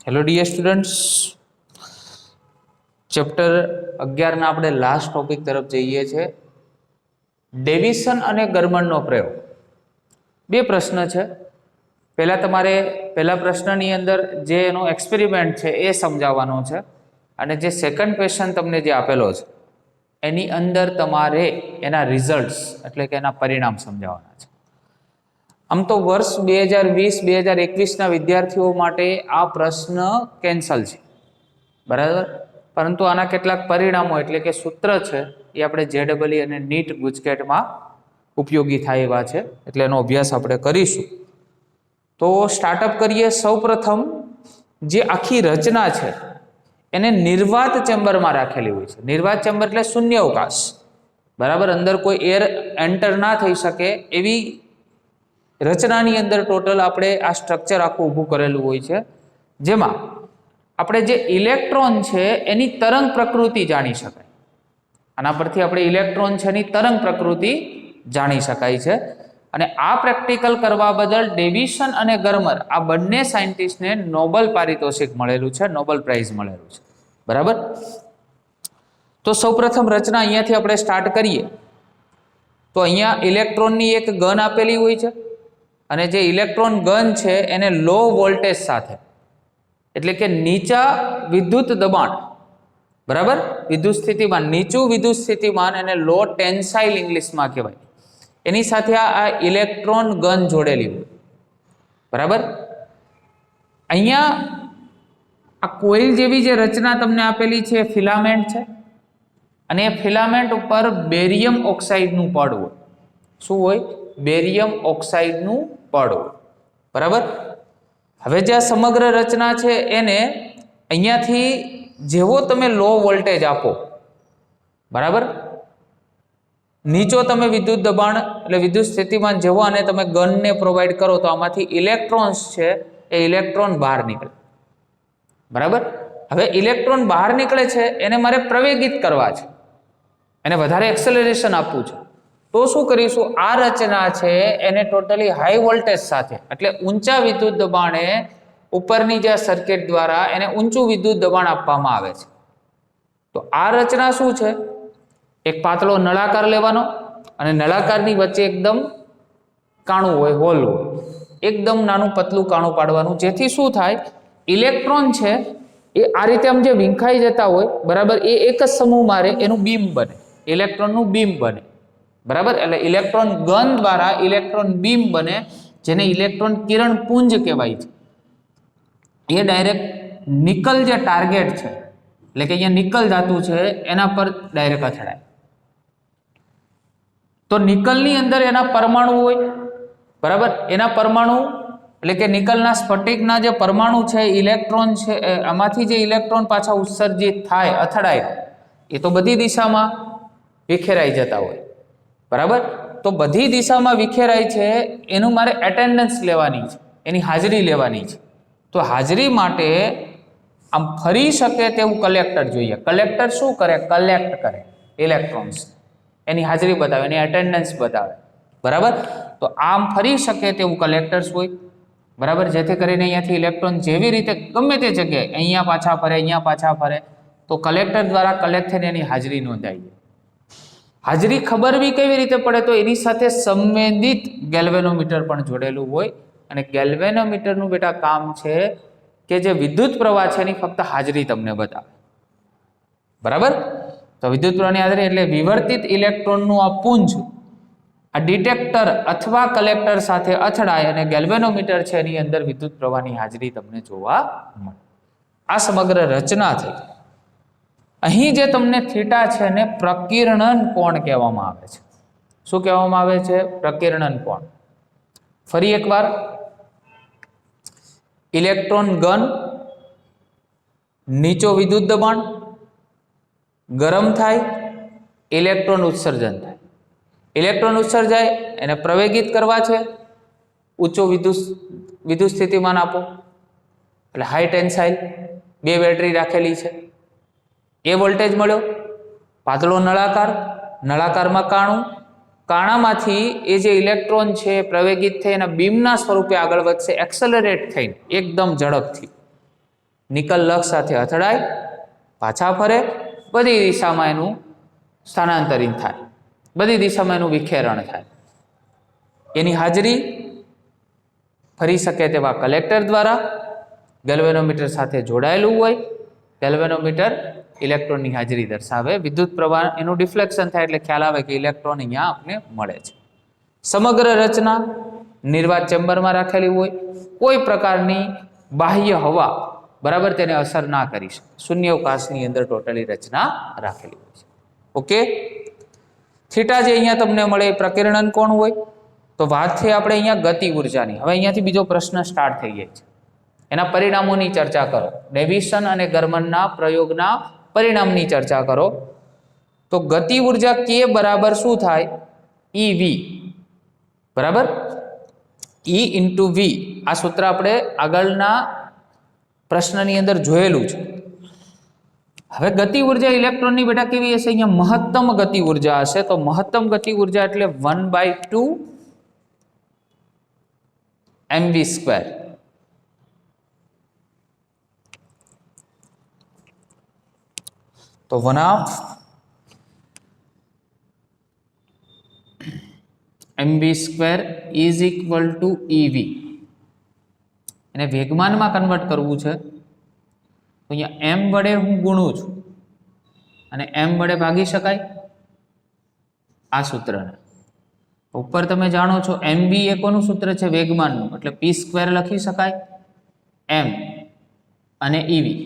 Hello dear students, chapter 11 ના આપણે last topic તરફ જઈએ છીએ. ડેવિસન અને ગરમનનો પ્રયોગ. બે પ્રશ્ન છે. પહેલા પ્રશ્નની અંદર જે એનો એક્સપેરિમેન્ટ છે એ સમજાવવાનો છે, અને જે સેકન્ડ ક્વેશ્ચન તમને જે આપેલો છે એની અંદર તમારે એના રિઝલ્ટ્સ એટલે કે એના પરિણામ સમજાવવાના છે. આમ તો વર્ષ 2020-2021ના વિદ્યાર્થીઓ માટે આ પ્રશ્ન કેન્સલ છે, બરાબર. પરંતુ આના કેટલાક પરિણામો એટલે કે સૂત્ર છે એ આપણે JEE અને નીટ ગુજકેટમાં ઉપયોગી થાય એવા છે, એટલે એનો અભ્યાસ આપણે કરીશું. તો સ્ટાર્ટઅપ કરીએ. સૌપ્રથમ જે આખી રચના છે એને નિર્વાત ચેમ્બરમાં રાખેલી હોય છે. નિર્વાત ચેમ્બર એટલે શૂન્ય અવકાશ, બરાબર. અંદર કોઈ એર એન્ટર ના થઈ શકે એવી રચનાની અંદર ટોટલ આપણે આ સ્ટ્રક્ચર આખું ઊભું કરેલું હોય છે, જેમાં આપણે જે ઇલેક્ટ્રોન છે એની તરંગ પ્રકૃતિ જાણી શકાય. આના પરથી આપણે ઇલેક્ટ્રોન છે એની તરંગ પ્રકૃતિ જાણી શકાય છે. અને આ પ્રેક્ટિકલ કરવા બદલ ડેવિસન અને ગરમર આ બંને સાયન્ટિસ્ટને નોબેલ પારિતોષિક મળેલું છે, નોબેલ પ્રાઇઝ મળેલું છે, બરાબર. તો સૌપ્રથમ રચના અહીંયાથી આપણે સ્ટાર્ટ કરીએ. તો અહીંયા ઇલેક્ટ્રોનની એક ગન આપેલી હોય છે, અને જે ઇલેક્ટ્રોન ગન છે એને લો વોલ્ટેજ સાથે એટલે કે નીચા વિદ્યુત દબાણ, બરાબર, વિદ્યુત સ્થિતિમાન, નીચું વિદ્યુત સ્થિતિમાન એને લો ટેન્સાઇલ ઇંગ્લિશમાં કહેવાય, એની સાથે આ ઇલેક્ટ્રોન ગન જોડેલી હોય, બરાબર. અહીંયા આ કોઇલ જેવી જે રચના તમને આપેલી છે એ ફિલામેન્ટ છે, અને એ ફિલામેન્ટ ઉપર બેરિયમ ઓક્સાઇડનું પડ હોય. શું હોય? બેરિયમ ઓક્સાઇડનું પડ હોય, બરાબર. હવે જે આ સમગ્ર રચના છે એને અહીંયાથી જેવો તમે લો વોલ્ટેજ આપો, બરાબર, નીચો તમે વિદ્યુત દબાણ એટલે વિદ્યુત સ્થિતિમાન જેવો અને તમે ગનને પ્રોવાઈડ કરો તો આમાંથી ઇલેક્ટ્રોન્સ છે એ ઇલેક્ટ્રોન બહાર નીકળે, બરાબર. હવે ઇલેક્ટ્રોન બહાર નીકળે છે એને મારે પ્રવેગિત કરવા છે, એને વધારે એક્સેલરેશન આપવું છે. તો શું કરીશું? આ રચના છે એને ટોટલી હાઈ વોલ્ટેજ સાથે એટલે ઊંચા વિદ્યુત દબાણે ઉપરની જે સર્કિટ દ્વારા એને ઊંચું વિદ્યુત દબાણ આપવામાં આવે છે. તો આ રચના શું છે? એક પાતળો નળાકાર લેવાનો, અને નળાકારની વચ્ચે એકદમ કાણું હોય, હોલ હોય, એકદમ નાનું પતલું કાણું પાડવાનું, જેથી શું થાય? ઇલેક્ટ્રોન છે એ આ રીતે આમ જે વિંખાઈ જતા હોય, બરાબર, એ એક જ સમૂહ મારે એનું બીમ બને, ઇલેક્ટ્રોનનું બીમ બને, બરાબર. એટલે ઇલેક્ટ્રોન ગન દ્વારા ઇલેક્ટ્રોન બીમ બને, જેને ઇલેક્ટ્રોન કિરણ પુંજ કહેવાય છે. એ ડાયરેક્ટ નિકલ જે ટાર્ગેટ છે એટલે કે અહીંયા નિકલ ધાતુ છે એના પર ડાયરેક્ટ અથડાય. તો નિકલની અંદર એના પરમાણુ હોય, બરાબર. એના પરમાણુ એટલે કે નિકલના સ્ફટિકના જે પરમાણુ છે, ઇલેક્ટ્રોન છે, આમાંથી જે ઇલેક્ટ્રોન પાછા ઉત્સર્જિત થાય, અથડાય, એ તો બધી દિશામાં વિખેરાઈ જતા હોય, બરાબર. તો બધી દિશામાં વિખેરાય છે એનું મારે એટેન્ડન્સ લેવાની છે, એની હાજરી લેવાની છે. તો હાજરી માટે આમ ફરી શકે તેવું કલેક્ટર જોઈએ. કલેક્ટર શું કરે? કલેક્ટ કરે ઇલેક્ટ્રોન્સ, એની હાજરી બતાવે, એની એટેન્ડન્સ બતાવે, બરાબર. તો આમ ફરી શકે તેવું કલેક્ટર્સ હોય, બરાબર, જેથી કરીને અહીંયાથી ઇલેક્ટ્રોન જેવી રીતે ગમે તે જગ્યાએ અહીંયા પાછા ફરે, અહીંયા પાછા ફરે, તો કલેક્ટર દ્વારા કલેક્ટ થઈને એની હાજરી નોંધાય. હાજરી ખબરવી કેવી રીતે પડે? તો એની સાથે સંવેદિત ગેલ્વેનોમીટર પણ જોડેલું હોય, અને ગેલ્વેનોમીટરનું બેટા કામ છે કે જે વિદ્યુત પ્રવાહ છે એની ફક્ત હાજરી તમને બતાવે, બરાબર. તો વિદ્યુત પ્રવાહની હાજરી એટલે વિવર્તિત ઇલેક્ટ્રોનનું આ પુંજ આ ડિટેક્ટર અથવા કલેક્ટર સાથે અથડાય અને ગેલ્વેનોમીટર છે એની અંદર વિદ્યુત પ્રવાહની હાજરી તમને જોવા મળે. આ સમગ્ર રચના થઈ. અહીં જે તમને થીટા છે ને પ્રકિરણન કોણ કહેવામાં આવે છે. શું કહેવામાં આવે છે? પ્રકિરણન કોણ. ફરી એકવાર, ઇલેક્ટ્રોન ગન, નીચો વિદ્યુત દબાણ, ગરમ થાય, ઇલેક્ટ્રોન ઉત્સર્જન થાય. ઇલેક્ટ્રોન ઉત્સર્જાય એને પ્રવેગિત કરવા છે, ઊંચો વિદ્યુત સ્થિતિમાન આપો એટલે હાઈ ટેન્સાઇલ, બે બેટરી રાખેલી છે, એ વોલ્ટેજ મળ્યો. પાતળો નળાકાર, નળાકારમાં કાણું, કાણામાંથી એ જે ઇલેક્ટ્રોન છે પ્રવેગિત થઈ એના બીમના સ્વરૂપે આગળ વધશે, એક્સેલરેટ થઈને એકદમ ઝડપથી, નિકલ લક્ષ સાથે અથડાય, પાછા ફરે, બધી દિશામાં એનું સ્થાનાંતરિત થાય, બધી દિશામાં એનું વિખેરણ થાય. એની હાજરી ફરી શકે તેવા કલેક્ટર દ્વારા ગેલ્વેનોમીટર સાથે જોડાયેલું હોય. ગેલ્વેનોમીટર ઇલેક્ટ્રોનની હાજરી દર્શાવે, વિદ્યુત પ્રવાહ એનું ડિફ્લેક્શન થાય એટલે ખ્યાલ આવે કે ઇલેક્ટ્રોન અહીંયા આપણે મળે છે. સમગ્ર રચના નિર્વાત ચેમ્બરમાં રાખેલી હોય, કોઈ પ્રકારની બાહ્ય હવા બરાબર તેને અસર ના કરી શકે, શૂન્યાવકાશની અંદર ટોટલી રચના રાખેલી હોય છે. ઓકે, થીટા જે અહીંયા તમને મળે એ પ્રકીર્ણન કોણ હોય? તો વાત છે આપણે અહીંયા ગતિ ઉર્જાની. હવે અહીંયાથી બીજો પ્રશ્ન સ્ટાર્ટ થઈ જાય છે. એના પરિણામોની ચર્ચા કરો. ડેવિસન અને ગરમનના પ્રયોગના પરિણામની ચર્ચા કરો. તો ગતિ ઉર્જા કે બરાબર શું થાય? ઈવી બરાબર, ઈ ઇન્ટુ વી. આ સૂત્ર આપણે આગળના પ્રશ્નની અંદર જોયેલું છે. હવે ગતિ ઉર્જા ઇલેક્ટ્રોનની બેટા કેવી હશે? અહીંયા મહત્તમ ગતિ ઉર્જા હશે. તો મહત્તમ ગતિ ઉર્જા એટલે 1/2 mv². તો 1/2 mv² is equal two EV. એને વેગમાનમાં કન્વર્ટ કરવું છે તો અહીંયા m વડે હું ગુણું છું અને m વડે ભાગી શકાય આ સૂત્રને. ઉપર તમે જાણો છો mv એ કોનું સૂત્ર છે? વેગમાનનું, એટલે p² લખી શકાય m અને ઈવી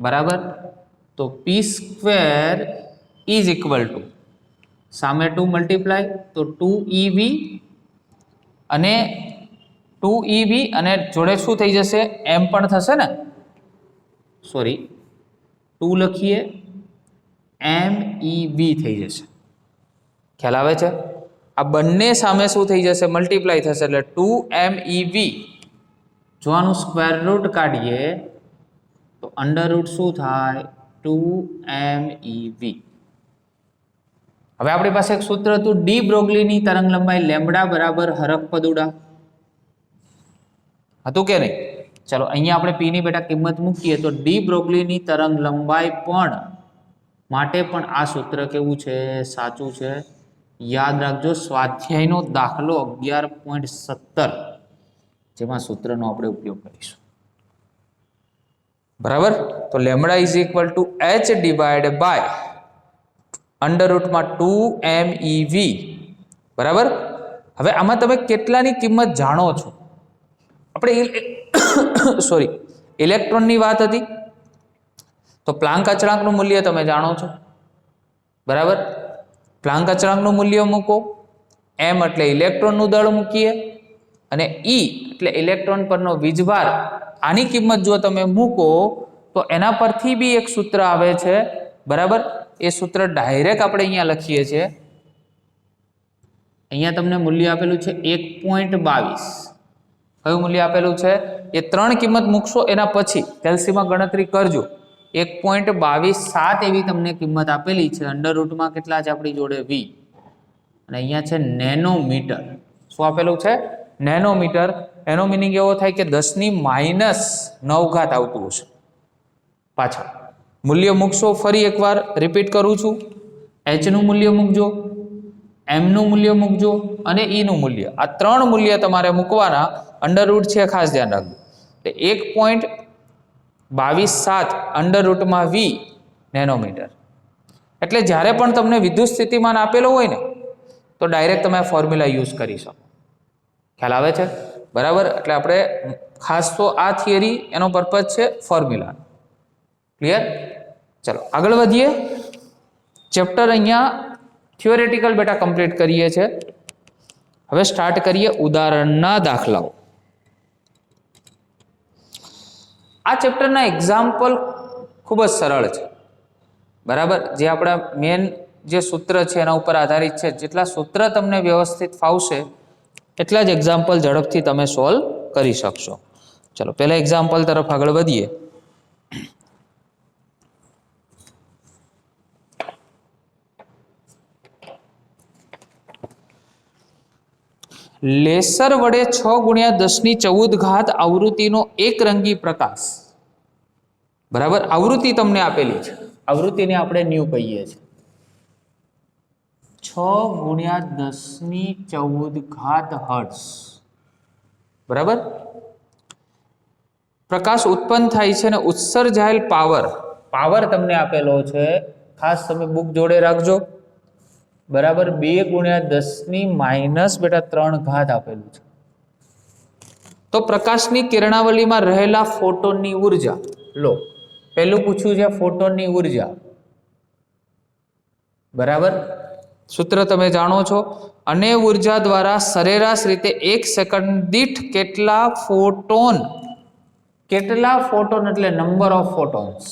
બરાબર. તો p² ઇઝ ઇક્વલ ટુ સામે 2 મલ્ટીપ્લાય તો 2ev અને 2ev અને જોડે શું થઈ જશે? m પણ થશે ને, સોરી 2 લખીએ mev થઈ જશે. ખ્યાલ આવે છે? આ બંને સામે શું થઈ જશે? મલ્ટીપ્લાય થશે એટલે 2mev. જો આનું સ્ક્વેર રૂટ કાઢીએ તો અંડર રૂટ શું થાય? 2mev. હવે આપણી પાસે એક સૂત્ર હતું ડી બ્રોગલીની તરંગ લંબાઈ લેમ્બડા બરાબર હરખ પદુડા હતું કે નહીં? ચલો અહીંયા આપણે પી ની બેટા કિંમત મૂકીએ તો ડી બ્રોગલીની તરંગ લંબાઈ પણ માટે પણ આ સૂત્ર કેવું છે? સાચું છે. યાદ રાખજો, સ્વાધ્યાયનો દાખલો 11.17 જેમાં સૂત્રનો આપણે ઉપયોગ કરીશું બરાબર. તો lambda is equal to h divide by under રૂટમાં 2mev બરાબર. હવે આમાં તમે કેટલાની કિંમત જાણો છો? આપણે સોરી ઇલેક્ટ્રોનની વાત હતી તો પ્લાન્ક અચળાંકનું મૂલ્ય તમે જાણો છો બરાબર. પ્લાન્ક અચળાંકનું મૂલ્ય મૂકો, m એટલે ઇલેક્ટ્રોનનું દળ મૂકીએ અને e એટલે ઇલેક્ટ્રોન પરનો વીજભાર. આની કિંમત જો તમે મૂકો તો એના પરથી બી એક સૂત્ર આવે છે બરાબર. એ સૂત્ર ડાયરેક્ટ આપણે અહીંયા લખીએ છીએ. અહીંયા તમને મૂલ્ય આપેલું છે 1.22. કયું મૂલ્ય આપેલું છે? એ 3 કિંમત મૂકશો એના પછી કેલ્સીમાં ગણતરી કરજો. 1.227 એવી તમને કિંમત આપેલી છે. અંડર રૂટમાં કેટલા છે આપણી જોડે? v. અને અહીંયા છે નેનોમીટર. શું આપેલું છે? નેનોમીટર. એનો મિનિંગ એવો થાય કે 10⁻⁹ આવતું હશે પાછળ. મૂલ્ય મૂકશો, ફરી એકવાર રિપીટ કરું છું, h નું મૂલ્ય મૂકજો, m નું મૂલ્ય મૂકજો અને e નું મૂલ્ય. આ 3 મૂલ્ય તમારે મૂકવાના. અંડર રૂટ છે ખાસ ધ્યાન રાખજો. 1.227 અંડર રૂટમાં v નેનોમીટર. એટલે જ્યારે પણ તમને વિદ્યુત સ્થિતિમાન આપેલો હોય ને તો ડાયરેક્ટ તમે ફોર્મ્યુલા યુઝ કરી શકો. ખ્યાલ આવે છે બરાબર. એટલે આપણે ખાસ તો આ થિયરી એનો પર્પઝ છે ફોર્મ્યુલા. ક્લિયર? ચલો આગળ વધીએ. ચેપ્ટર અહીંયા થિયોરેટિકલ બેટા કમ્પ્લીટ કરીએ છીએ. હવે સ્ટાર્ટ કરીએ ઉદાહરણના દાખલાઓ. આ ચેપ્ટરના એક્ઝામ્પલ ખૂબ જ સરળ છે બરાબર. જે આપણા મેન જે સૂત્ર છે એના ઉપર આધારિત છે. જેટલા સૂત્ર તમને વ્યવસ્થિત ફાવશે એટલા જ એક્ઝામ્પલ ઝડપથી તમે સોલ્વ કરી શકશો. ચલો પહેલા એક્ઝામ્પલ તરફ આગળ વધીએ. લેસર વડે 6×10⁻14 આવૃત્તિનો એકરંગી પ્રકાશ, બરાબર, આવૃત્તિ તમને આપેલી છે, આવૃત્તિને આપણે ન્યુ કહીએ છીએ, 6×10⁻14 હર્ટ્ઝ, બરાબર, પ્રકાશ ઉત્પન્ન થાય છે અને ઉત્સર્જાયેલ પાવર તમને આપેલો છે, ખાસ તમે બુક જોડે રાખજો, બરાબર, 2×10⁻³ આપેલું છે. તો પ્રકાશની કિરણાવલીમાં રહેલા ફોટોનની ઉર્જા લો. પહેલું પૂછ્યું છે ફોટોનની ઉર્જા, બરાબર, સૂત્ર તમે જાણો છો, અને ઉર્જા દ્વારા સરેરાશ રીતે 1 સેકન્ડ દીઠ કેટલા ફોટોન એટલે નંબર ઓફ ફોટોન્સ,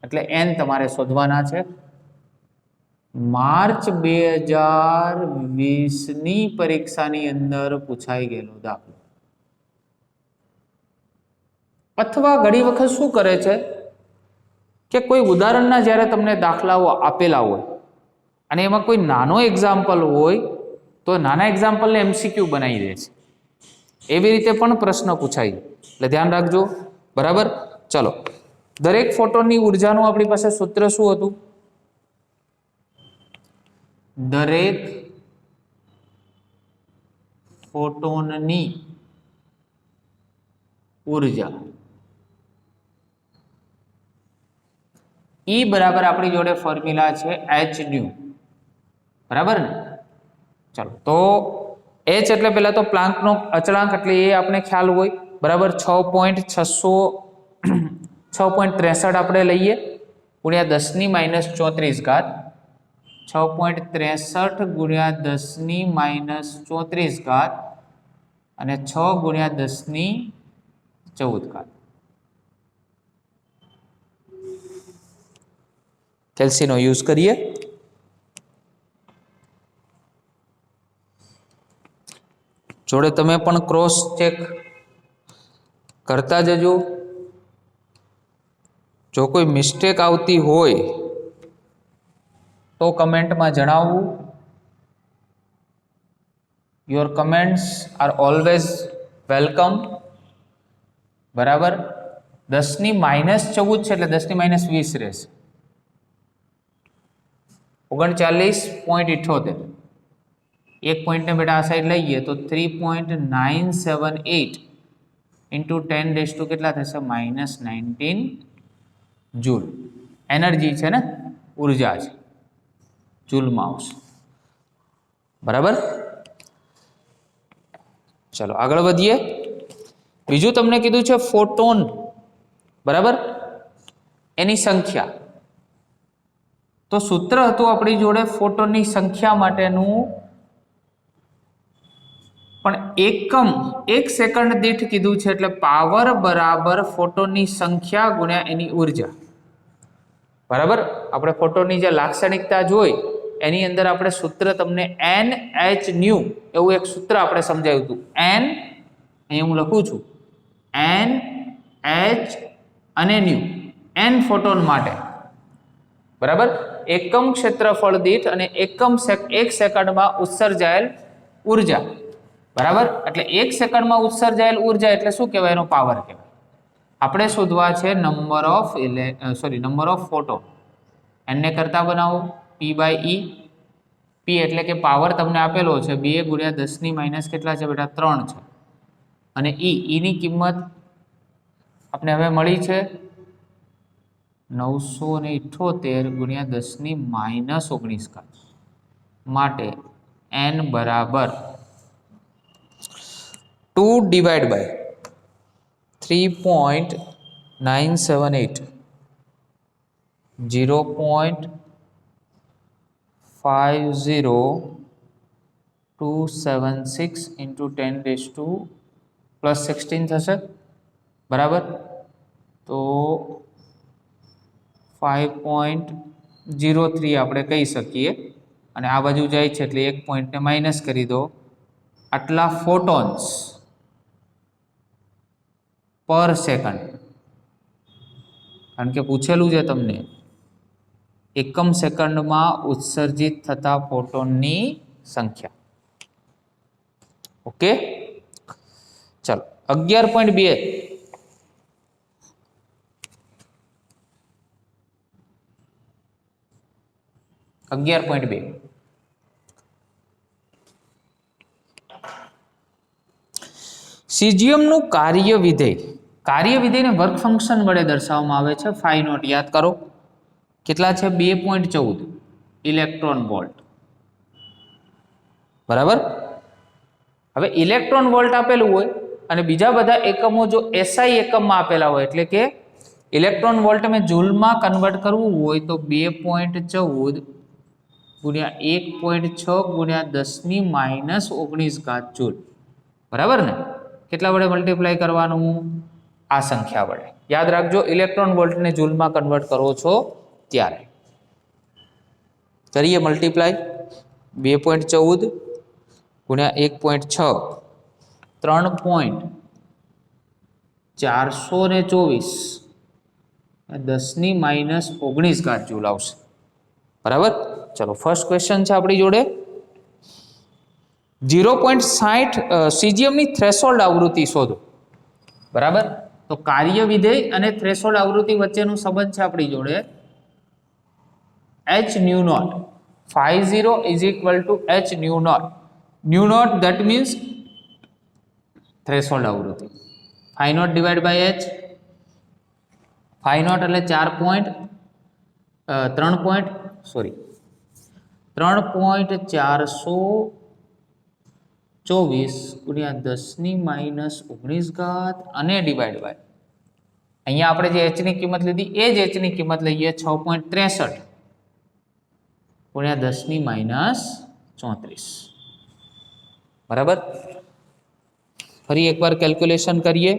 એટલે n તમારે શોધવાના છે. માર્ચ 2020ની પરીક્ષાની અંદર પૂછાઈ ગયેલો દાખલો. અથવા ઘણી વખત શું કરે છે કે કોઈ ઉદાહરણના જ્યારે તમને દાખલાઓ આપેલા હોય અને એમાં કોઈ નાનો એક્ઝામ્પલ હોય તો નાના એક્ઝામ્પલને MCQ બનાવી દે છે. એવી રીતે પણ પ્રશ્ન પૂછાય, એટલે ધ્યાન રાખજો, બરાબર. ચલો, દરેક ફોટોનની ઉર્જાનું આપણી પાસે સૂત્ર શું હતું? દરેક ફોટોનની ઉર્જા E બરાબર આપણી જોડે ફોર્મ્યુલા છે hν, બરાબર ને. ચાલો, તો h એટલે પહેલા તો પ્લાન્કનો અચળાંક, એટલે એ આપણે ખ્યાલ હોય, બરાબર. 6.63 આપણે લઈએ ગુણ્યા 10⁻34, 6.63 ગુણ્યા 10⁻34 અને 6 ગુણ્યા 10⁻14. કેલ્સીનો યુઝ કરીએ. જોડે તમે પણ ક્રોસ ચેક કરતા જજો. જો કોઈ મિસ્ટેક આવતી હોય તો કમેન્ટમાં જણાવવું. Your comments are always welcome, બરાબર. 10⁻14 છે એટલે 10⁻20 રહેશે. 39.78, એક પોઈન્ટને બેટા આ સાઈડ લઈએ તો 3.978 ઇન્ટુ 10⁻, કેટલા થશે? -19 જૂલ. એનર્જી છે ને, ઉર્જા છે, જૂલમાં આવશે, બરાબર. ચલો આગળ વધીએ. બીજું તમને કીધું છે ફોટોન, બરાબર, એની સંખ્યા. તો સૂત્ર હતું આપણી જોડે ફોટોનની સંખ્યા માટેનું, પણ એકમ 1 સેકન્ડ દીઠ કીધું છે, એટલે પાવર બરાબર ફોટોનની સંખ્યા ગુણ્યા એની ઉર્જા, બરાબર. આપણે ફોટોનની જે લાક્ષણિકતા જોઈ એની અંદર આપણે સૂત્ર તમને Nhν એવું એક સૂત્ર આપણે સમજાવ્યું હતું. અહીં હું લખું છું NH અને ν, n ફોટોન માટે, બરાબર. એકમ ક્ષેત્રફળ દીઠ અને એકમ 1 સેકન્ડમાં ઉત્સર્જાયેલ ઉર્જા, બરાબર. એટલે 1 સેકન્ડમાં ઉત્સર્જાયેલ ઉર્જા એટલે શું કહેવાય? એનો પાવર કહેવાય. આપણે શોધવા છે નંબર ઓફ ફોટોન. એને કરતા બનાવો P/E. P એટલે કે પાવર તમને આપેલો છે 2 × 10⁻, કેટલા છે બેટા? 3 છે. અને E ની કિંમત આપણે હવે મળી છે 978 × 10⁻19, માટે n બરાબર 2/3.978, 0.50276 ઇન્ટુ 10⁻+16 થશે, બરાબર. તો 5.03 આપણે કહી શકીએ, અને આ બાજુ જાય છે એટલે એક પોઈન્ટને માઇનસ કરી દો. આટલા ફોટોન્સ પર સેકન્ડ, કારણ કે પૂછેલું છે તમને એકમ સેકન્ડમાં ઉત્સર્જિત થતા ફોટોનની સંખ્યા. ઓકે, ચાલો 11.2 11.2 સીજીએમનું કાર્ય વિધેયને વર્ક ફંક્શન વડે દર્શાવવામાં આવે છે. ફાઈ નોટ યાદ કરો કેટલા છે? 2.14 ઇલેક્ટ્રોન વોલ્ટ. બરાબર. હવે ઇલેક્ટ્રોન વોલ્ટ આપેલું હોય અને બીજા બધા એકમો જો એસઆઈ એકમમાં આપેલા હોય, એટલે કે ઇલેક્ટ્રોન વોલ્ટ મેં જૂલમાં કન્વર્ટ કરવું હોય તો 2.14 ગુણ્યા 1.6 ગુણ્યા 10⁻⁻⁹ જૂલ. બરાબર ને? કેટલા વડે મલ્ટીપ્લાય કરવાનું? આ સંખ્યા વડે. યાદ રાખજો, ઇલેક્ટ્રોન વોલ્ટને જૂલમાં કન્વર્ટ કરો છો ત્યારે. કરીએ મલ્ટીપ્લાય. 2.14 ગુણ્યા 1.6 3.424 10⁻⁹ જૂલ આવશે. બરાબર. ચલો ફર્સ્ટ ક્વેશ્ચન છે આપણી જોડે. 0.60 સીજીએમની થ્રેશોલ્ડ આવૃત્તિ શોધો. બરાબર. તો કાર્ય વિધેય અને થ્રેશોલ્ડ આવૃત્તિ વચ્ચેનો સંબંધ છે આપણી જોડે h nu naught. 50 is equal to h nu naught. Nu naught that means threshold આવૃત્તિ. Phi naught divide by h. Phi naught એટલે 3.424 ગુણ્યા 10⁻⁹ અને ડિવાઇડ બાય અહીંયા આપણે જે h ની કિંમત લીધી એ જ h ની કિંમત લઈએ 6.63 ગુણ્યા 10⁻�34. બરાબર. ફરી એકવાર કેલ્ક્યુલેશન કરીએ.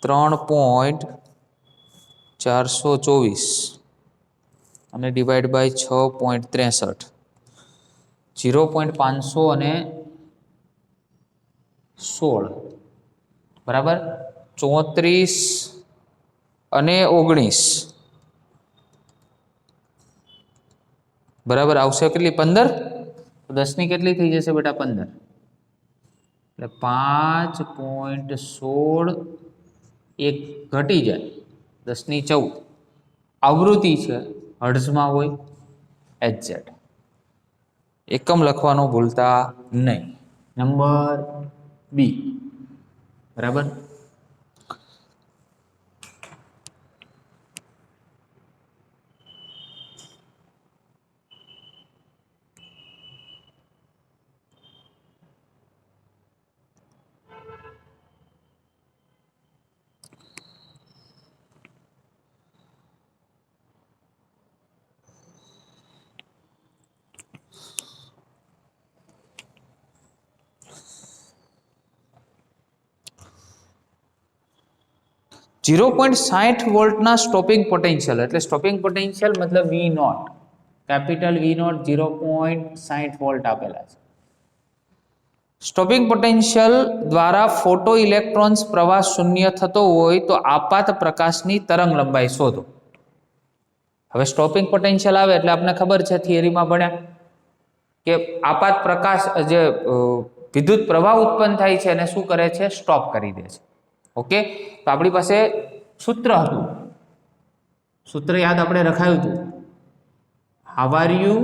3.424 અને ડિવાઇડ બાય 6.63. 0.500 અને 16. બરાબર. 34 અને 19. બરાબર. આવશે કેટલી? 15. તો 10 ની કેટલી થઈ જશે બેટા? 15. એટલે 5.16 એક ઘટી જાય 10⁻14. આવૃત્તિ છે, હર્ટ્ઝમાં હોય HZ. એકમ લખવાનું ભૂલતા નહીં. Number B. બરાબર. .60 વોલ્ટના સ્ટોપિંગ પોટેન્શિયલ, એટલે સ્ટોપિંગ પોટેન્શિયલ મતલબ V naught, capital V naught 0.60 volt આપેલા છે. સ્ટોપિંગ પોટેન્શિયલ દ્વારા ફોટો ઇલેક્ટ્રોન્સ પ્રવાહ શૂન્ય થતો હોય તો આપાત પ્રકાશની તરંગ લંબાઈ શોધો. હવે સ્ટોપિંગ પોટેન્શિયલ આવે એટલે આપણે ખબર છે, થિયરીમાં ભણ્યા કે આપાત પ્રકાશ જે વિદ્યુત પ્રવાહ ઉત્પન્ન થાય છે એને શું કરે છે? સ્ટોપ કરી દે છે. ઓકે. તો આપણી પાસે સૂત્ર હતું, સૂત્ર યાદ આપણે રખાયું હતું. હાઉ આર યુ,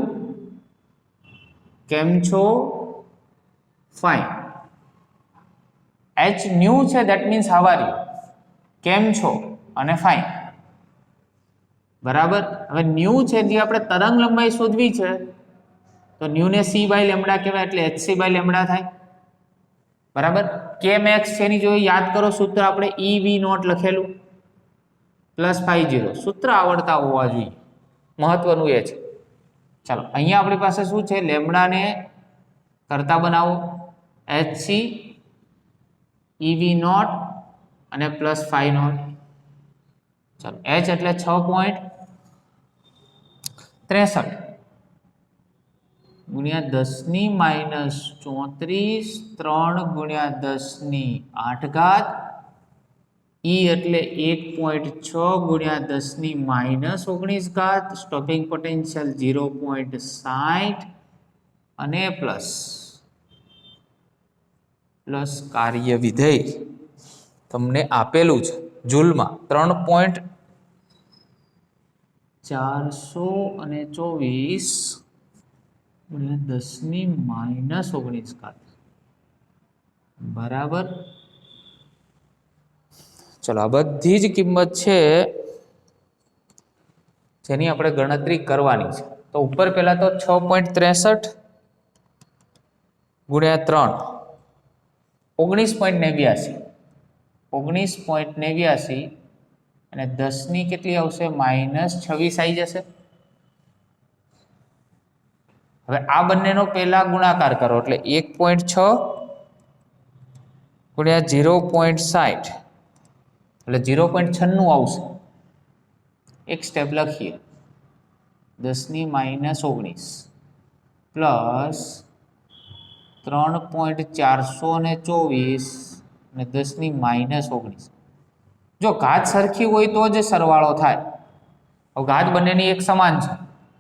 કેમ છો, ફાઇન. h ન્યુ છે that means how are you, કેમ છો અને ફાઇન. બરાબર. હવે ન્યુ છે જે આપણે તરંગ લંબાઈ શોધવી છે તો ન્યુ ને c/λ કહેવાય એટલે hc/λ થાય. બરાબર. kmax છે એની જો યાદ કરો સૂત્ર આપણે ev નોટ લખેલું પ્લસ 50. સૂત્ર આવડતા હોવા જોઈએ, મહત્વનું એ છે. ચાલો અહીંયા આપણી પાસે શું છે? લેમ્બડાને કરતા બનાવો, hc ev નોટ અને પ્લસ 5 નોટ. ચાલો h એટલે 6.63 ગુણ્યા 10⁻⁴, 3 ગુણ્યા 10⁸. E એટલે 1.6 ગુણ્યા 10⁻⁹. સ્ટોપિંગ પોટેન્શિયલ 0.60 અને પ્લસ કાર્ય વિધેય તમને આપેલું છે જૂલમાં 3.424 × 10⁻⁻⁹ બરાબર. ચલો આ બધી જ કિંમત છે જેની આપણે ગણતરી કરવાની છે. તો ઉપર પહેલા તો 6.63 ગુણ્યા 3 19.89 અને 10 ની કેટલી આવશે -26 આવી જશે. હવે આ બંનેનો પહેલા ગુણાકાર કરો એટલે 1.6 ગુણ્યા 0.60 એટલે 0.96 આવશે. એક સ્ટેપ લખીએ 10⁻⁻⁹ પ્લસ 3.424 અને 10⁻⁻⁹. જો ઘાત સરખી હોય તો જ સરવાળો થાય. હવે ઘાત બંનેની એક સમાન છે,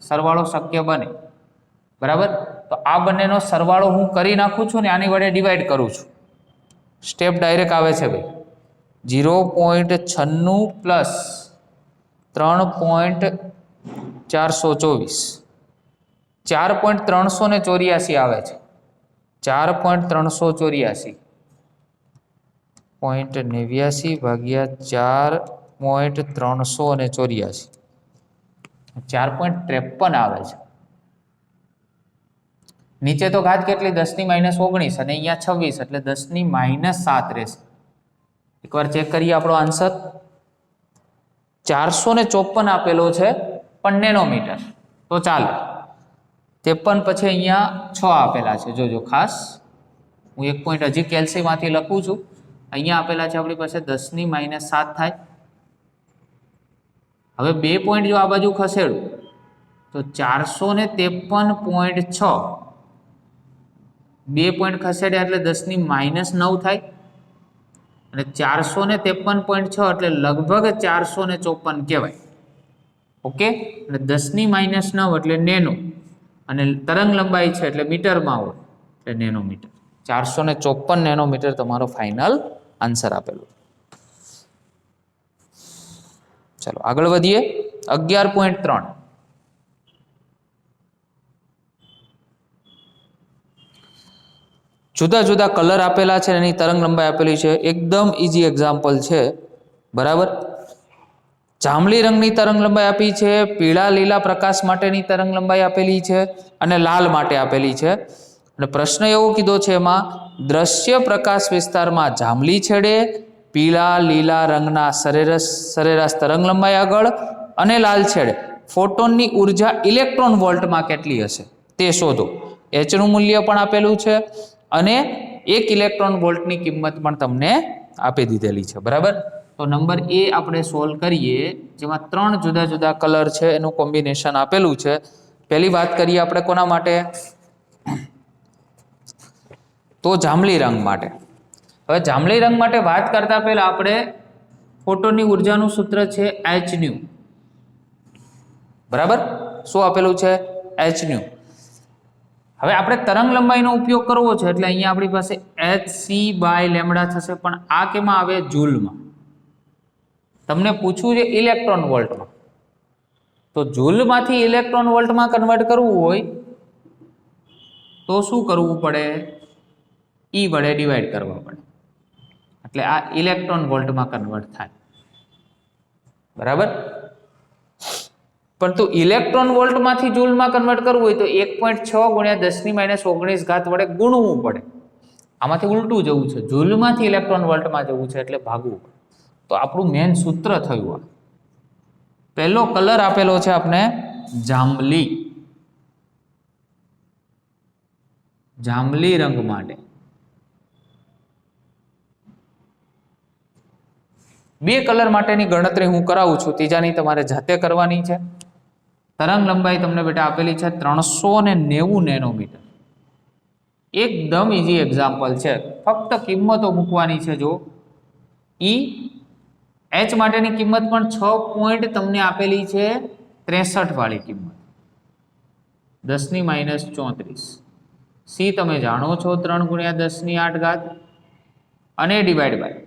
સરવાળો શક્ય બને. બરાબર. તો આ બંનેનો સરવાળો હું કરી નાખું છું ને આની વડે ડિવાઈડ કરું છું. સ્ટેપ ડાયરેક્ટ આવે છે ભાઈ. 0.96 પ્લસ 3.424 4.384 આવે છે. 4.384 0.89 ભાગ્યા 4.384 4.53 આવે છે. નીચે તો ઘાત કેટલી 10⁻⁻⁹ અને અહીંયા 26 એટલે 10⁻⁻7 રહેશે. એકવાર ચેક કરીએ આપણો આન્સર. 454 આપેલો છે પણ નેનોમીટર તો ચાલે. 53 પછી અહીંયા 6 આપેલા છે. જોજો ખાસ, હું એક પોઈન્ટ હજી કેલ્સીમાંથી લખું છું. અહીંયા આપેલા છે આપણી પાસે 10⁻⁻7 થાય. હવે 2 પોઈન્ટ જો આ બાજુ ખસેડું તો 453.6 2 પોઈન્ટ ખસેડ્યા એટલે 10⁻⁹ થાય અને 453.6 એટલે લગભગ 454 કહેવાય. ઓકે. અને 10⁻⁹ એટલે નેનો અને તરંગ લંબાઈ છે એટલે મીટરમાં હોય એટલે નેનોમીટર. 454 નેનોમીટર તમારો ફાઇનલ આન્સર આપેલો. ચલો આગળ વધીએ. 11.3 જુદા જુદા કલર આપેલા છે એની તરંગ લંબાઈ આપેલી છે. એકદમ ઈઝી એક્ઝામ્પલ છે. બરાબર. જાંબલી રંગની તરંગ લંબાઈ આપી છે, પીળા લીલા પ્રકાશ માટેની તરંગ લંબાઈ આપેલી છે અને લાલ માટે આપેલી છે. અને પ્રશ્ન એવો કીધો છે એમાં દ્રશ્ય પ્રકાશ વિસ્તારમાં જાંબલી છેડે પીળા લીલા રંગના સરેરાશ તરંગ લંબાઈ આગળ અને લાલ છેડે ફોટોનની ઉર્જા ઇલેક્ટ્રોન વોલ્ટમાં કેટલી હશે તે શોધો. એચનું મૂલ્ય પણ આપેલું છે અને 1 ઇલેક્ટ્રોન વોલ્ટની કિંમત પણ તમને આપી દીધેલી છે. બરાબર. તો નંબર એ આપણે સોલ્વ કરીએ જેમાં 3 જુદા જુદા કલર છે એનું કોમ્બિનેશન આપેલું છે. પહેલી વાત કરીએ આપણે કોના માટે તો જાંબલી રંગ માટે. હવે જાંબલી રંગ માટે વાત કરતા પહેલા આપણે ફોટોનની ઉર્જાનું સૂત્ર છે hν. બરાબર. શું આપેલું છે hν. હવે આપણે તરંગ લંબાઈનો ઉપયોગ કરવો છે એટલે અહીંયા આપણી પાસે hc/λ થશે પણ આ કેમાં આવે જૂલમાં. તમને પૂછવું છે ઇલેક્ટ્રોન વોલ્ટમાં. તો જૂલમાંથી ઇલેક્ટ્રોન વોલ્ટમાં કન્વર્ટ કરવું હોય તો શું કરવું પડે? E વડે ડિવાઈડ કરવા પડે એટલે આ ઇલેક્ટ્રોન વોલ્ટમાં કન્વર્ટ થાય. બરાબર. પરંતુ ઇલેક્ટ્રોન વોલ્ટમાંથી જૂલમાં કન્વર્ટ કરવું હોય તો 1.6 ગુણ્યા 10⁻⁹ ઘાત વડે ગુણવું પડે. આમાંથી ઉલટું જવું છે, જૂલમાંથી ઇલેક્ટ્રોન વોલ્ટમાં જવું છે એટલે ભાગવું પડે. તો આપણું મેન સૂત્ર થયું. પહેલો કલર આપેલો છે આપણે જાંબલી. જાંબલી રંગ માટે 2 કલર માટેની ગણતરી હું કરાવું છું, ત્રીજાની તમારે જાતે કરવાની છે. તરંગ લંબાઈ તમને બેટા આપેલી છે 390 નેનોમીટર. એકદમ ઈઝી એક્ઝામ્પલ છે, ફક્ત કિંમતો મૂકવાની છે. જો ઈ એચ માટેની કિંમત પણ 6 પોઈન્ટ તમને આપેલી છે 63 વાળી કિંમત 10⁻⁻34 સી તમે જાણો છો 3 ગુણ્યા 10⁸ અને ડિવાઈડ બાય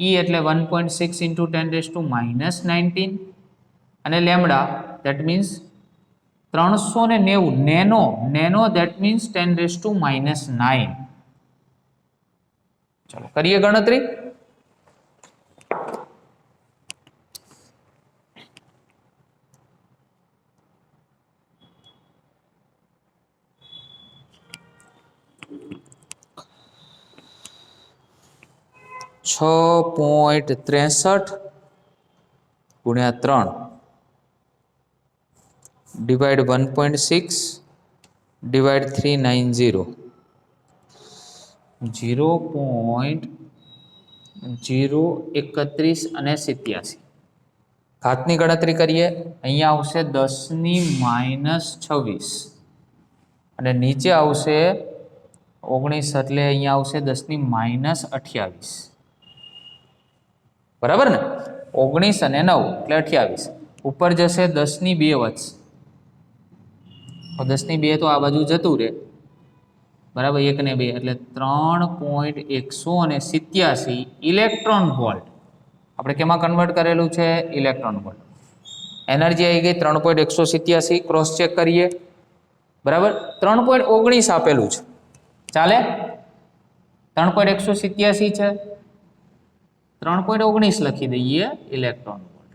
ઈ એટલે 1.6 ઇન્ટુ 10⁻⁻19 અને lambda that means 390 nano that means 10⁻⁹ ચલો કરીએ ગણતરી. $6.63 ગુણ્યા 3 ડિવાઈડ 1.6 ડિવાઈડ 390 0.031 અને 87 ઘાતની ગણતરી કરીએ. અહીંયા આવશે 10⁻26 અને નીચે આવશે 19 એટલે અહીંયા આવશે 10⁻28. બરાબર ને? 19 અને 9 એટલે 28. ઉપર જશે 10⁻2 વધશે. 10⁻2 તો આ બાજુ જતું રહે. બરાબર 1 ને 2 એટલે 3.187 ઇલેક્ટ્રોન વોલ્ટ. આપણે કેમાં કન્વર્ટ કરેલું છે? Electron volt. એનર્જી આવી ગઈ 3.187. ક્રોસ ચેક કરીએ. બરાબર 3.19 આપેલું છે. ચાલે? 3.187 છે, 3.19 લખી દઈએ ઇલેક્ટ્રોન વોલ્ટ.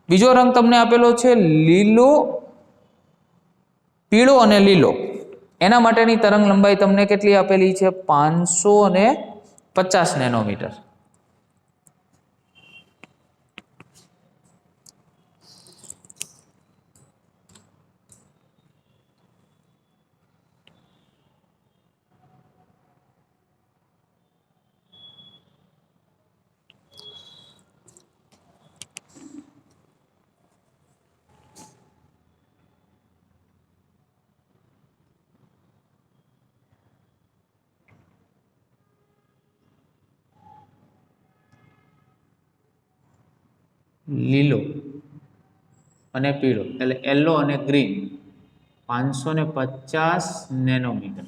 બીજો રંગ તમને આપેલો છે લીલો, પીળો અને લીલો. એના માટેની તરંગ લંબાઈ તમને કેટલી આપેલી છે? 550 નેનોમીટર. લીલો અને પીળો એટલે યલો અને ગ્રીન 550 નેનોમીટર.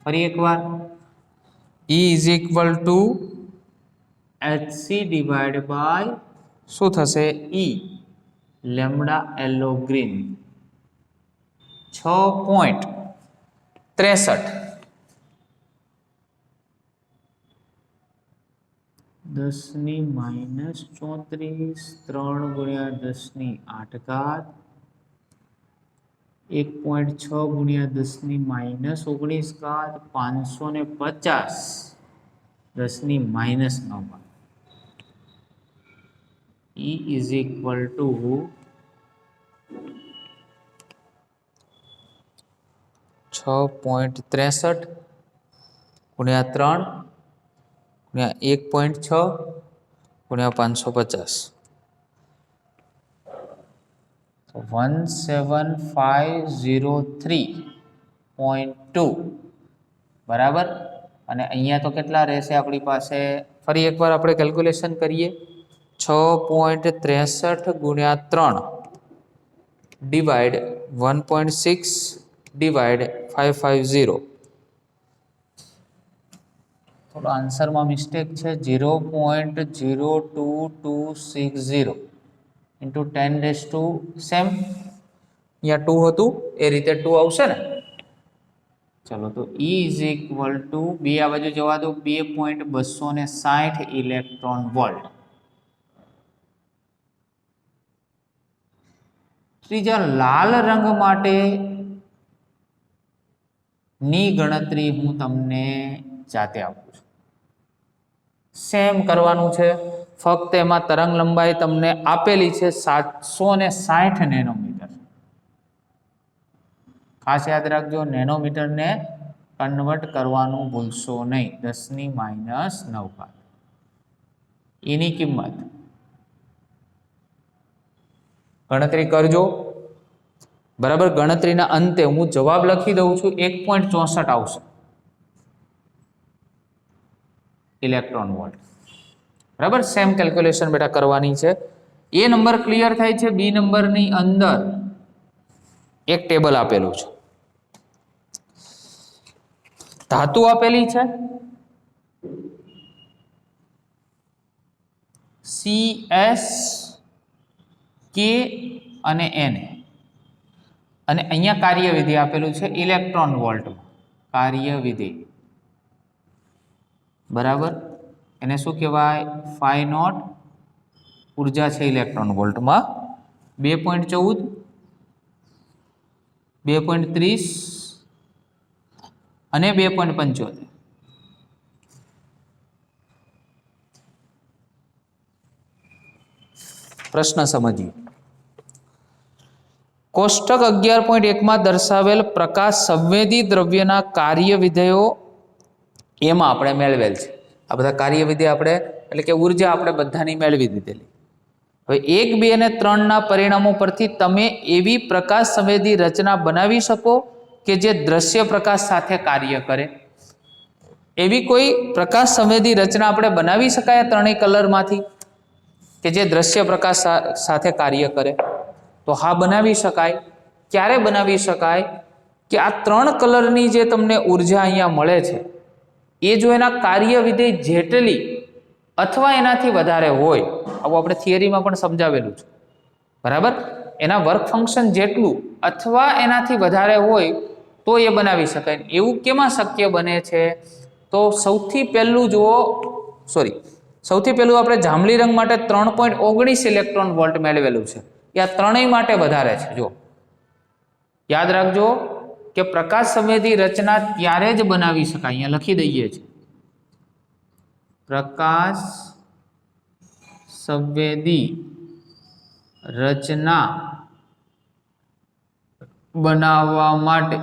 ફરી એકવાર E is equal to HC divide by શું થશે? E લેમડા યલો ગ્રીન 6.63 10⁻34 3 ગુણ્યા 10⁸ 1.6 ગુણ્યા 10⁻19 550 10⁻9. E ઇઝ ઇક્વલ ટુ 6.63 ગુણ્યા 3 ગુણ્યા 1.6 ગુણ્યા 550 17503.2 બરાબર. અને અહીંયા તો કેટલા રહેશે આપણી પાસે? ફરી એકવાર આપણે કેલ્ક્યુલેશન કરીએ. 6.63 ગુણ્યા 3 ડિવાઈડ 1.6 ડિવાઈડ 550. થોડો આન્સરમાં મિસ્ટેક છે. 0.02260 ઇન્ટુ 10⁻, સેમ અહીંયા 2 હતું એ રીતે 2 આવશે ને. ચલો તો E ઇઝ ઇક્વલ ટુ 2 આ બાજુ જવા દો 2.260 ઇલેક્ટ્રોન વોલ્ટ. ત્રીજા લાલ રંગ માટે ની ગણતરી હું તમને જાતે આપું છું. સેમ કરવાનું છે, ફક્ત એમાં તરંગ લંબાઈ તમને આપેલી છે 760 નેનોમીટર. ખાસ યાદ રાખજો, નેનોમીટરને કન્વર્ટ કરવાનું ભૂલશો નહીં. 10⁻9 એની કિંમત ગણતરી કરજો. બરાબર. ગણતરીના અંતે હું જવાબ લખી દઉં છું. 1.64 આવશે ઇલેક્ટ્રોન વોલ્ટ. બરાબર. સેમ કેલ્ક્યુલેશન બેટા કરવાની છે. એ નંબર ક્લિયર થાય છે. બી નંબરની અંદર એક ટેબલ આપેલું છે, ધાતુ આપેલી છે CS, K અને Na, અને અહીંયા કાર્યવિધિ આપેલું છે ઇલેક્ટ્રોન વોલ્ટમાં, કાર્યવિધિ બરાબર, એને શું કહેવાય? ફાઈ નોટ ઉર્જા છે ઇલેક્ટ્રોન વોલ્ટમાં 2.14, 2.30 અને 2.75. પ્રશ્ન સમજીએ. કોષ્ટક 11.1 માં દર્શાવેલ પ્રકાશ સંવેદી દ્રવ્યના કાર્ય વિધેયો એમાં આપણે મેળવેલ છે. આ બધા કાર્ય વિધેય આપણે એટલે કે ઉર્જા આપણે બધાની મેળવી દીધેલી. હવે 1, 2 અને 3 ના પરિણામો પરથી તમે એવી પ્રકાશ સંવેદી રચના બનાવી શકો કે જે દ્રશ્ય પ્રકાશ સાથે કાર્ય કરે. એવી કોઈ પ્રકાશ સંવેદી રચના આપણે બનાવી શકાય ત્રણેય કલરમાંથી કે જે દ્રશ્ય પ્રકાશ સાથે કાર્ય કરે? તો હા, બનાવી શકાય. ક્યારે બનાવી શકાય? કે આ 3 કલરની જે તમને ઉર્જા અહીંયા મળે છે એ જો એના કાર્ય વિધેય જેટલી અથવા એનાથી વધારે હોય, આવું આપણે થિયરીમાં પણ સમજાવેલું છે બરાબર, એના વર્ક ફંક્શન જેટલું અથવા એનાથી વધારે હોય તો એ બનાવી શકાય. એવું કેમાં શક્ય બને છે? તો સૌથી પહેલું આપણે જાંબલી રંગ માટે 3.19 ઇલેક્ટ્રોન વોલ્ટ મેળવેલું છે. એ આ ત્રણેય માટે વધારે છે. જો યાદ રાખજો કે પ્રકાશ સંવેદી રચના ત્યારે જ બનાવી શકાય, અહીંયા લખી દઈએ છીએ, પ્રકાશ સંવેદી રચના બનાવવા માટે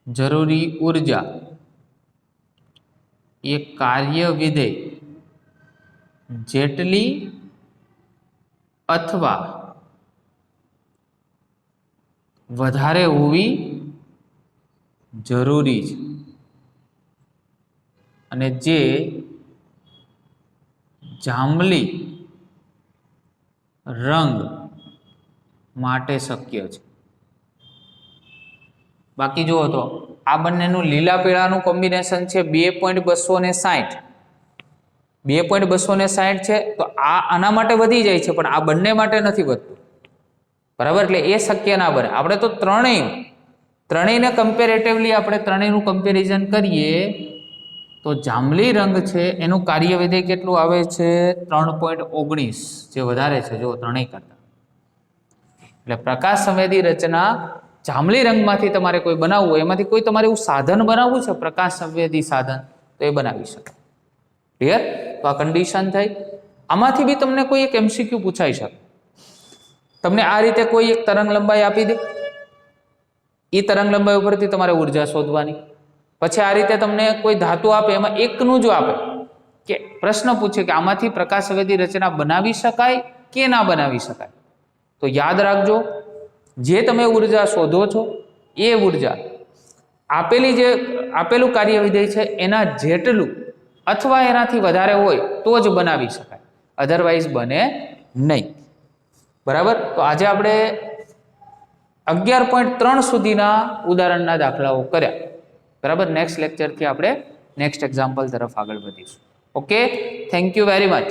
જરૂરી ઉર્જા એ કાર્ય વિધેય જેટલી અથવા વધારે હોવી જરૂરી છે, અને જે જાંબલી રંગ માટે શક્ય છે. બાકી જુઓ તો આ બંનેનું લીલા પીળાનું કોમ્બિનેશન છે 2.260, 2.260 છે. તો આના માટે વધી જાય છે પણ આ બંને માટે નથી વધતું બરાબર, એટલે એ શક્ય ના બને. આપણે તો ત્રણેયને કમ્પેરેટિવલી આપણે ત્રણેયનું કમ્પેરિઝન કરીએ તો જાંબલી રંગ છે એનું કાર્ય વિધેય કેટલું આવે છે? 3.19, જે વધારે છે જો ત્રણેય કરતા. એટલે પ્રકાશ સંવેદી રચના જાંબલી રંગમાંથી તમારે કોઈ બનાવવું હોય, એમાંથી કોઈ તમારે એવું સાધન બનાવવું છે પ્રકાશ સંવેદી સાધન, તો એ બનાવી શકે. ક્લિયર? તો આ કન્ડિશન થઈ. આમાંથી બી તમને કોઈ એક MCQ પૂછાઈ શકે. તમને આ રીતે કોઈ એક તરંગ લંબાઈ આપી દે, એ તરંગ લંબાઈ ઉપરથી તમારે ઉર્જા શોધવાની. પછી આ રીતે તમને કોઈ ધાતુ આપે, એમાં એકનું જો આપે કે પ્રશ્ન પૂછે કે આમાંથી પ્રકાશ સંવેદી રચના બનાવી શકાય કે ના બનાવી શકાય, તો યાદ રાખજો જે તમે ઉર્જા શોધો છો એ ઉર્જા આપેલું કાર્ય વિધેય છે એના જેટલું અથવા એનાથી વધારે હોય તો જ બનાવી શકાય, અધરવાઇઝ બને નહીં. બરાબર? તો આજે આપણે 11.3 સુધીના ઉદાહરણના દાખલાઓ કર્યા. બરાબર? નેક્સ્ટ લેક્ચરથી આપણે નેક્સ્ટ એક્ઝામ્પલ તરફ આગળ વધીશું. Okay, thank you very much.